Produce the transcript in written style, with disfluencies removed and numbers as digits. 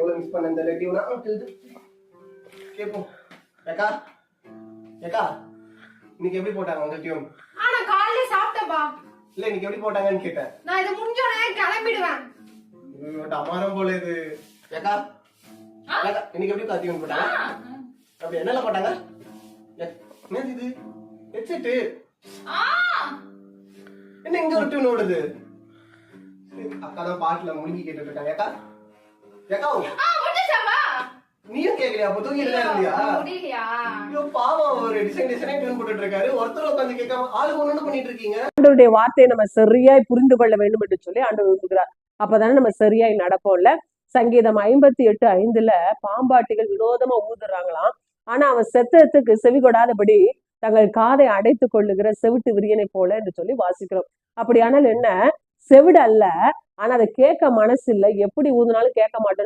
எவ்வளவு மிஸ் பண்ண இந்த டியூனா கேப்போம். ஏக்கா ஏக்கா இன்னைக்கு எப்படி போட்டாங்க உங்க டியூன்? நான் காலையில சாப்பிட்டப்பா. இல்ல இன்னைக்கு எப்படி போட்டாங்கன்னு கேட்டேன். நான் இத முடிஞ்சோனே கிளம்பிடுவேன். அமாரம் போல இது. ஏக்கா ஏக்கா இன்னைக்கு எப்படி டியூன் போட்டாங்க? அப்படி என்னெல்லாம் போட்டாங்க? என்னது இது? ஹெட்செட். என்ன இங்க ஒரு டியூன் ஓடுது? அக்கா தான் பாட்டுல முழுங்கி கேட்டுட்டு இருக்காங்க. ஏக்கா ஏக்கா முடிஞ்சாப்பா. நீயும் கேக்கலையா? அப்ப தூங்கிட்டு தான் இருந்தியா? முடியலையா? ஐயோ பாவம், ஒரு டிசைன் டியூன் போட்டுட்டு இருக்காரு. ஒருத்தர் உட்காந்து கேட்காம ஆளுக்கு ஒண்ணு பண்ணிட்டு இருக்கீங்க. ஆண்டவருடைய வார்த்தையை நம்ம சரியாய் புரிந்து கொள்ள வேண்டும் என்று சொல்லி ஆண்டவர் விரும்புகிறார். அப்பதானே நம்ம சரியாய் நடப்போம்ல. சங்கீதம் 58:5 பாம்பாட்டிகள் வினோதமா ஊதுறாங்களாம். ஆனா அவன் செத்தத்துக்கு செவி கொடாதபடி தங்கள் காதை அடைத்து கொள்ளுகிற செவிட்டு விரியனை போல என்று சொல்லி வாசிக்கிறோம். அப்படியானால் என்ன, செவிடு அல்ல, ஆனா அதை கேட்க மனசு இல்லை, எப்படி ஊதுனாலும் கேட்க மாட்டேன்னு